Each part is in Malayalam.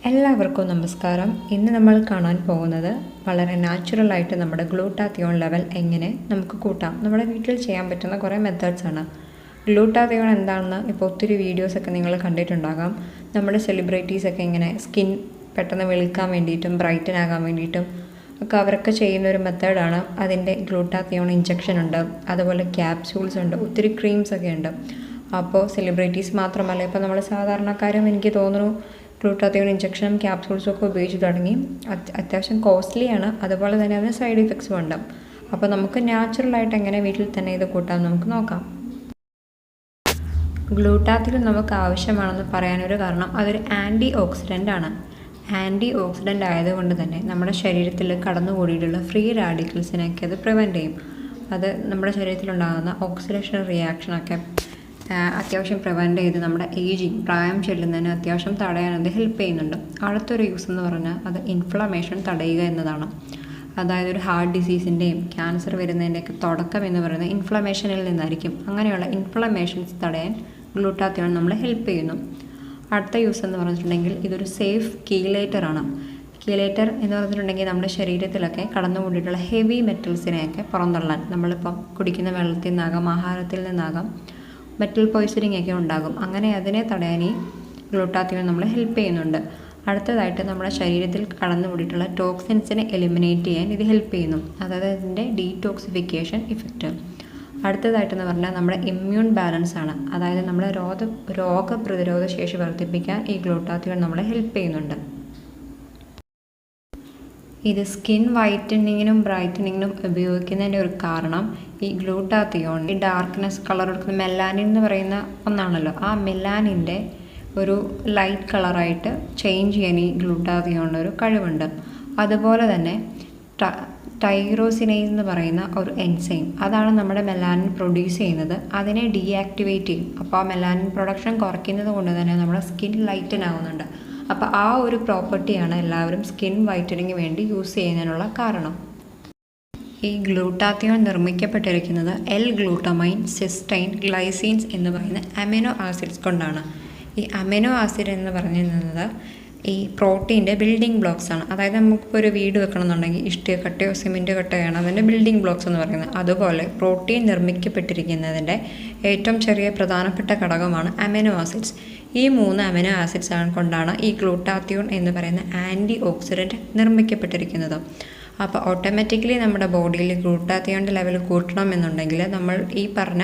എല്ലാവർക്കും നമസ്കാരം. ഇന്ന് നമ്മൾ കാണാൻ പോകുന്നത് വളരെ നാച്ചുറലായിട്ട് നമ്മുടെ ഗ്ലൂട്ടാത്തിയോൺ ലെവൽ എങ്ങനെ നമുക്ക് കൂട്ടാം. നമ്മുടെ വീട്ടിൽ ചെയ്യാൻ പറ്റുന്ന കുറേ മെത്തേഡ്സ് ആണ്. ഗ്ലൂട്ടാത്തിയോൺ എന്താണെന്ന് ഇപ്പോൾ ഒത്തിരി വീഡിയോസൊക്കെ നിങ്ങൾ കണ്ടിട്ടുണ്ടാകാം. നമ്മുടെ സെലിബ്രിറ്റീസൊക്കെ ഇങ്ങനെ സ്കിൻ പെട്ടെന്ന് വെളുക്കാൻ വേണ്ടിയിട്ടും ബ്രൈറ്റൻ ആകാൻ വേണ്ടിയിട്ടും ഒക്കെ അവരൊക്കെ ചെയ്യുന്ന ഒരു മെത്തേഡാണ്. അതിൻ്റെ ഗ്ലൂട്ടാത്തിയോൺ ഇഞ്ചക്ഷൻ ഉണ്ട്, അതുപോലെ ക്യാപ്സ്യൂൾസ് ഉണ്ട്, ഒത്തിരി ക്രീംസൊക്കെ ഉണ്ട്. അപ്പോൾ സെലിബ്രിറ്റീസ് മാത്രമല്ല, ഇപ്പോൾ നമ്മൾ സാധാരണക്കാരും എനിക്ക് തോന്നുന്നു ഗ്ലൂട്ടാത്തിയോൺ ഇഞ്ചക്ഷനും ക്യാപ്സ്യൂൾസും ഒക്കെ ഉപയോഗിച്ച് തുടങ്ങി. അത്യാവശ്യം കോസ്റ്റ്ലിയാണ്, അതുപോലെ തന്നെ അതിന് സൈഡ് ഇഫക്ട്സും ഉണ്ട്. അപ്പോൾ നമുക്ക് നാച്ചുറലായിട്ട് എങ്ങനെ വീട്ടിൽ തന്നെ ഇത് കൂട്ടാം നമുക്ക് നോക്കാം. ഗ്ലൂട്ടാത്തിയോൺ നമുക്ക് ആവശ്യമാണെന്ന് പറയാനൊരു കാരണം അതൊരു ആൻറ്റി ഓക്സിഡൻ്റ് ആണ്. ആൻറ്റി ഓക്സിഡൻ്റ് ആയതുകൊണ്ട് തന്നെ നമ്മുടെ ശരീരത്തിൽ കടന്നുകൂടിയിട്ടുള്ള ഫ്രീ റാഡിക്കൽസിനെയൊക്കെ അത് പ്രിവെൻറ്റ് ചെയ്യും. അത് നമ്മുടെ ശരീരത്തിലുണ്ടാകുന്ന ഓക്സിഡേഷൻ റിയാക്ഷനൊക്കെ അത്യാവശ്യം പ്രിവെൻറ്റ് ചെയ്ത് നമ്മുടെ ഏജിങ് പ്രായം ചെല്ലുന്നതിന് അത്യാവശ്യം തടയാൻ അത് ഹെൽപ്പ് ചെയ്യുന്നുണ്ട്. അടുത്തൊരു യൂസ് എന്ന് പറഞ്ഞാൽ അത് ഇൻഫ്ലമേഷൻ തടയുക എന്നതാണ്. അതായത് ഒരു ഹാർട്ട് ഡിസീസിൻ്റെയും ക്യാൻസർ വരുന്നതിൻ്റെയൊക്കെ തുടക്കം എന്ന് പറയുന്നത് ഇൻഫ്ലമേഷനിൽ നിന്നായിരിക്കും. അങ്ങനെയുള്ള ഇൻഫ്ലമേഷൻസ് തടയാൻ ഗ്ലൂട്ടാത്തിയോൺ നമ്മളെ ഹെൽപ്പ് ചെയ്യുന്നു. അടുത്ത യൂസ് എന്ന് പറഞ്ഞിട്ടുണ്ടെങ്കിൽ ഇതൊരു സേഫ് കീലേറ്റർ ആണ്. കീലേറ്റർ എന്ന് പറഞ്ഞിട്ടുണ്ടെങ്കിൽ നമ്മുടെ ശരീരത്തിലൊക്കെ കടന്നുകൂടിയിട്ടുള്ള ഹെവി മെറ്റൽസിനെയൊക്കെ പുറന്തള്ളാൻ, നമ്മളിപ്പം കുടിക്കുന്ന വെള്ളത്തിൽ നിന്നാകാം, ആഹാരത്തിൽ നിന്നാകാം, മെറ്റൽ പോയ്സണിങ് ഒക്കെ ഉണ്ടാകും. അങ്ങനെ അതിനെ തടയാൻ ഈ ഗ്ലൂട്ടാത്തിയോൺ നമ്മളെ ഹെൽപ്പ് ചെയ്യുന്നുണ്ട്. അടുത്തതായിട്ട് നമ്മുടെ ശരീരത്തിൽ കടന്നുകൂടിയിട്ടുള്ള ടോക്സിൻസിനെ എലിമിനേറ്റ് ചെയ്യാൻ ഇത് ഹെൽപ്പ് ചെയ്യുന്നു. അതായത് അതിൻ്റെ ഡീടോക്സിഫിക്കേഷൻ ഇഫക്റ്റ്. അടുത്തതായിട്ടെന്ന് പറഞ്ഞാൽ നമ്മുടെ ഇമ്മ്യൂൺ ബാലൻസ് ആണ്. അതായത് നമ്മുടെ രോഗപ്രതിരോധ ശേഷി വർദ്ധിപ്പിക്കാൻ ഈ ഗ്ലൂട്ടാത്തിയോൺ നമ്മളെ ഹെൽപ്പ് ചെയ്യുന്നുണ്ട്. ഇത് സ്കിൻ വൈറ്റനിങ്ങിനും ബ്രൈറ്റനിങ്ങിനും ഉപയോഗിക്കുന്നതിൻ്റെ ഒരു കാരണം ഈ ഗ്ലൂട്ടാത്തിയോൺ ഈ ഡാർക്ക്നെസ് കളർ കൊടുക്കുന്ന മെലാനിൻ എന്ന് പറയുന്ന ഒന്നാണല്ലോ. ആ മെലാനിൻ്റെ ഒരു ലൈറ്റ് കളറായിട്ട് ചേഞ്ച് ചെയ്യാൻ ഈ ഗ്ലൂട്ടാത്തിയോണിന് ഒരു കഴിവുണ്ട്. അതുപോലെ തന്നെ ടൈറോസിനേസ് എന്ന് പറയുന്ന ഒരു എൻസൈം, അതാണ് നമ്മുടെ മെലാനിൻ പ്രൊഡ്യൂസ് ചെയ്യുന്നത്. അതിനെ ഡീആക്ടിവേറ്റ് ചെയ്യും. അപ്പോൾ ആ മെലാനിൻ പ്രൊഡക്ഷൻ കുറയ്ക്കുന്നത് കൊണ്ട് തന്നെ നമ്മുടെ സ്കിൻ ലൈറ്റൻ ആവുന്നുണ്ട്. അപ്പോൾ ആ ഒരു പ്രോപ്പർട്ടിയാണ് എല്ലാവരും സ്കിൻ വൈറ്റനിങ്ങിന് വേണ്ടി യൂസ് ചെയ്യുന്നതിനുള്ള കാരണം. ഈ ഗ്ലൂട്ടാത്തിയോൺ നിർമ്മിക്കപ്പെട്ടിരിക്കുന്നത് L-ഗ്ലൂട്ടമൈൻ, സിസ്റ്റൈൻ, ഗ്ലൈസീൻസ് എന്ന് പറയുന്ന അമിനോ ആസിഡ്സ് കൊണ്ടാണ്. ഈ അമിനോ ആസിഡ് എന്ന് പറയുന്നത് ഈ പ്രോട്ടീൻ്റെ ബിൽഡിംഗ് ബ്ലോക്സ് ആണ്. അതായത് നമുക്കിപ്പോൾ ഒരു വീട് വെക്കണമെന്നുണ്ടെങ്കിൽ ഇഷ്ടിക കട്ടയോ സിമെൻറ്റ് കട്ടയാണ് അതിൻ്റെ ബിൽഡിംഗ് ബ്ലോക്സ് എന്ന് പറയുന്നത്. അതുപോലെ പ്രോട്ടീൻ നിർമ്മിക്കപ്പെട്ടിരിക്കുന്നതിൻ്റെ ഏറ്റവും ചെറിയ പ്രധാനപ്പെട്ട ഘടകമാണ് അമിനോ ആസിഡ്സ്. ഈ 3 അമിനോ ആസിഡ്സ് കൊണ്ടാണ് ഈ ഗ്ലൂട്ടാത്തിയോൺ എന്ന് പറയുന്ന ആൻറ്റി ഓക്സിഡൻറ്റ് നിർമ്മിക്കപ്പെട്ടിരിക്കുന്നത്. അപ്പോൾ ഓട്ടോമാറ്റിക്കലി നമ്മുടെ ബോഡിയിൽ ഗ്ലൂട്ടാത്തിയോണിൻ്റെ ലെവൽ കൂട്ടണമെന്നുണ്ടെങ്കിൽ നമ്മൾ ഈ പറഞ്ഞ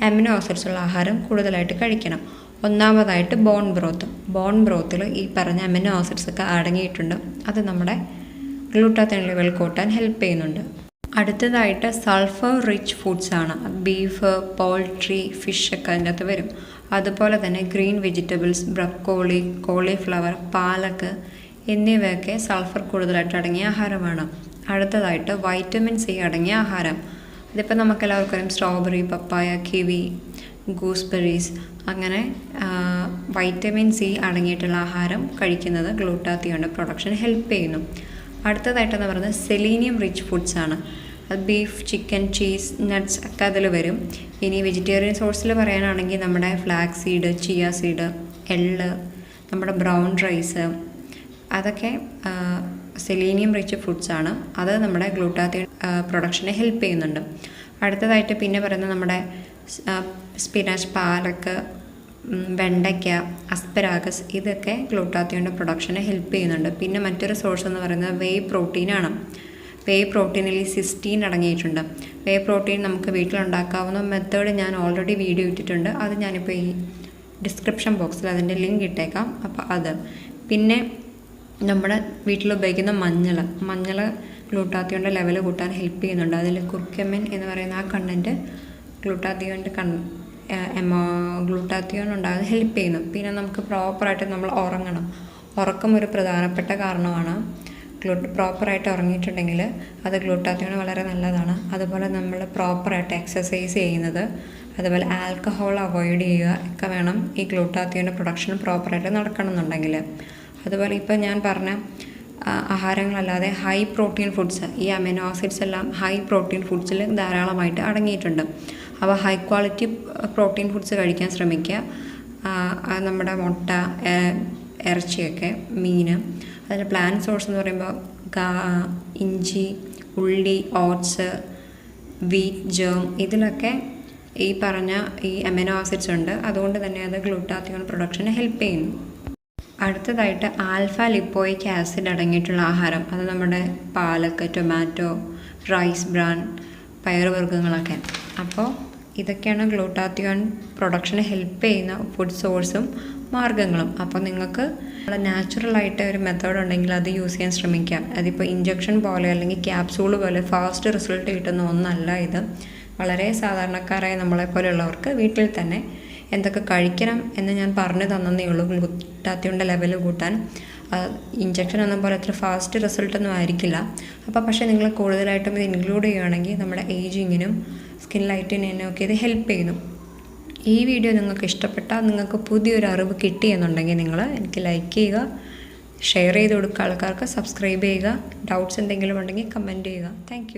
അമിനോ ആസിഡ്സ് ഉള്ള ആഹാരം കൂടുതലായിട്ട് കഴിക്കണം. ഒന്നാമതായിട്ട് ബോൺ ബ്രോത്തിൽ ഈ പറഞ്ഞ അമിനോ ആസിഡ്സ് ഒക്കെ അടങ്ങിയിട്ടുണ്ട്. അത് നമ്മുടെ ഗ്ലൂട്ടാത്തിയോൺ ലെവൽ കൂട്ടാൻ ഹെൽപ്പ് ചെയ്യുന്നുണ്ട്. അടുത്തതായിട്ട് സൾഫർ റിച്ച് ഫുഡ്സ് ആണ്. ബീഫ്, പോൾട്രി, ഫിഷ് ഒക്കെ അതിൻ്റെ അകത്ത് വരും. അതുപോലെ തന്നെ ഗ്രീൻ വെജിറ്റബിൾസ്, ബ്രക്കോളി, കോളിഫ്ലവർ, പാലക്ക് എന്നിവയൊക്കെ സൾഫർ കൂടുതലായിട്ട് അടങ്ങിയ ആഹാരമാണ്. അടുത്തതായിട്ട് വൈറ്റമിൻ സി അടങ്ങിയ ആഹാരം. ഇതിപ്പോൾ നമുക്കെല്ലാവർക്കും അറിയാം, സ്ട്രോബെറി, പപ്പായ, കിവി, ഗൂസ്ബെറീസ്, അങ്ങനെ വൈറ്റമിൻ സി അടങ്ങിയിട്ടുള്ള ആഹാരം കഴിക്കുന്നത് ഗ്ലൂട്ടാത്തിയോണിൻ്റെ പ്രൊഡക്ഷൻ ഹെൽപ്പ് ചെയ്യുന്നു. അടുത്തതായിട്ടെന്ന് പറയുന്നത് സെലീനിയം റിച്ച് ഫുഡ്സ് ആണ്. ബീഫ്, ചിക്കൻ, ചീസ്, നട്ട്സ് ഒക്കെ അതിൽ വരും. ഇനി വെജിറ്റേറിയൻ സോഴ്സിൽ പറയാനാണെങ്കിൽ നമ്മുടെ ഫ്ലാക്സ് സീഡ്, ചിയ സീഡ്, എള്ള്, നമ്മുടെ ബ്രൗൺ റൈസ്, അതൊക്കെ സെലീനിയം റിച്ച് ഫുഡ്സ് ആണ്. അത് നമ്മുടെ ഗ്ലൂട്ടാത്തിയോൺ പ്രൊഡക്ഷനെ ഹെൽപ്പ് ചെയ്യുന്നുണ്ട്. അടുത്തതായിട്ട് പിന്നെ പറയുന്നത് നമ്മുടെ സ്പിനാച്ച്, പാലക്ക്, വെണ്ടയ്ക്ക, അസ്പരാഗസ്, ഇതൊക്കെ ഗ്ലൂട്ടാത്തിയോണിൻ്റെ പ്രൊഡക്ഷനെ ഹെൽപ്പ് ചെയ്യുന്നുണ്ട്. പിന്നെ മറ്റൊരു സോഴ്സ് എന്ന് പറയുന്നത് വേ പ്രോട്ടീനാണ്. വേ പ്രോട്ടീനിൽ ഈ സിസ്റ്റീൻ അടങ്ങിയിട്ടുണ്ട്. വേ പ്രോട്ടീൻ നമുക്ക് വീട്ടിലുണ്ടാക്കാവുന്ന മെത്തേഡ് ഞാൻ ഓൾറെഡി വീഡിയോ ഇട്ടിട്ടുണ്ട്. അത് ഞാനിപ്പോൾ ഈ ഡിസ്ക്രിപ്ഷൻ ബോക്സിൽ അതിൻ്റെ ലിങ്ക് ഇട്ടേക്കാം. അപ്പോൾ അത് പിന്നെ നമ്മുടെ വീട്ടിൽ ഉപയോഗിക്കുന്ന മഞ്ഞൾ ഗ്ലൂട്ടാത്തിയോണിൻ്റെ ലെവൽ കൂട്ടാൻ ഹെൽപ്പ് ചെയ്യുന്നുണ്ട്. അതിൽ കുർക്കുമിൻ എന്ന് പറയുന്ന ആ കണ്ടൻറ്റ് ഗ്ലൂട്ടാത്തിയോൺ ഉണ്ടാകാൻ ഹെൽപ്പ് ചെയ്യുന്നു. പിന്നെ നമുക്ക് പ്രോപ്പറായിട്ട് നമ്മൾ ഉറക്കം ഒരു പ്രധാനപ്പെട്ട കാരണമാണ്. പ്രോപ്പറായിട്ട് ഉറങ്ങിയിട്ടുണ്ടെങ്കിൽ അത് ഗ്ലൂട്ടാത്തിയോൺ വളരെ നല്ലതാണ്. അതുപോലെ നമ്മൾ പ്രോപ്പറായിട്ട് എക്സസൈസ് ചെയ്യുന്നത്, അതുപോലെ ആൽക്കഹോൾ അവോയ്ഡ് ചെയ്യുക ഒക്കെ വേണം ഈ ഗ്ലൂട്ടാത്തിയോണിൻ്റെ പ്രൊഡക്ഷൻ പ്രോപ്പറായിട്ട് നടക്കണമെന്നുണ്ടെങ്കിൽ. അതുപോലെ ഇപ്പോൾ ഞാൻ പറഞ്ഞ ആഹാരങ്ങളല്ലാതെ ഹൈ പ്രോട്ടീൻ ഫുഡ്സ്, ഈ അമിനോ ആസിഡ്സ് എല്ലാം ഹൈ പ്രോട്ടീൻ ഫുഡ്സിൽ ധാരാളമായിട്ട് അടങ്ങിയിട്ടുണ്ട്. അപ്പോൾ ഹൈ ക്വാളിറ്റി പ്രോട്ടീൻ ഫുഡ്സ് കഴിക്കാൻ ശ്രമിക്കുക. നമ്മുടെ മുട്ട, ഇറച്ചിയൊക്കെ, മീൻ. അതിൽ പ്ലാന്റ് സോഴ്സ് എന്ന് പറയുമ്പോൾ ഇഞ്ചി, ഉള്ളി, ഓട്സ്, വീറ്റ്, ജേം, ഇതിലൊക്കെ ഈ പറഞ്ഞ ഈ അമിനോ ആസിഡ്സ് ഉണ്ട്. അതുകൊണ്ട് തന്നെ അത് ഗ്ലൂട്ടാത്തിയോൺ പ്രൊഡക്ഷന് ഹെൽപ്പ് ചെയ്യുന്നു. അടുത്തതായിട്ട് ആൽഫ ലിപ്പോയിക് ആസിഡ് അടങ്ങിയിട്ടുള്ള ആഹാരം, അത് നമ്മുടെ പാലക്ക്, ടൊമാറ്റോ, റൈസ് ബ്രാൻ, പയറുവർഗ്ഗങ്ങളൊക്കെ. അപ്പോൾ ഇതൊക്കെയാണ് ഗ്ലൂട്ടാത്തിയോൺ പ്രൊഡക്ഷന് ഹെൽപ്പ് ചെയ്യുന്ന ഫുഡ് സോഴ്സും മാർഗ്ഗങ്ങളും. അപ്പോൾ നിങ്ങൾക്ക് നാച്ചുറലായിട്ട് ഒരു മെത്തേഡ് ഉണ്ടെങ്കിൽ അത് യൂസ് ചെയ്യാൻ ശ്രമിക്കാം. അതിപ്പോൾ ഇഞ്ചക്ഷൻ പോലെ അല്ലെങ്കിൽ ക്യാപ്സൂൾ പോലെ ഫാസ്റ്റ് റിസൾട്ട് കിട്ടുന്ന ഒന്നല്ല ഇത്. വളരെ സാധാരണക്കാരായ നമ്മളെപ്പോലെയുള്ളവർക്ക് വീട്ടിൽ തന്നെ എന്തൊക്കെ കഴിക്കണം എന്ന് ഞാൻ പറഞ്ഞു തന്നതേ ഉള്ളൂ. ഗ്ലൂട്ടാത്തിയോണിൻ്റെ ലെവൽ കൂട്ടാൻ. ഇഞ്ചക്ഷൻ എന്ന പോലെ അത്ര ഫാസ്റ്റ് റിസൾട്ടൊന്നും ആയിരിക്കില്ല. അപ്പോൾ പക്ഷേ നിങ്ങൾ കൂടുതലായിട്ടും ഇത് ഇൻക്ലൂഡ് ചെയ്യുകയാണെങ്കിൽ നമ്മുടെ ഏജിങ്ങിനും സ്കിൻ ലൈറ്റനിങ്ങിനും ഒക്കെ ഇത് ഹെൽപ്പ് ചെയ്യുന്നു. ഈ വീഡിയോ നിങ്ങൾക്ക് ഇഷ്ടപ്പെട്ടാൽ, നിങ്ങൾക്ക് പുതിയൊരു അറിവ് കിട്ടിയെന്നുണ്ടെങ്കിൽ നിങ്ങൾ എനിക്ക് ലൈക്ക് ചെയ്യുക, ഷെയർ ചെയ്ത് കൊടുക്കുക, ആൾക്കാർക്ക് സബ്സ്ക്രൈബ് ചെയ്യുക. ഡൗട്ട്സ് എന്തെങ്കിലും ഉണ്ടെങ്കിൽ കമൻറ്റ് ചെയ്യുക. താങ്ക്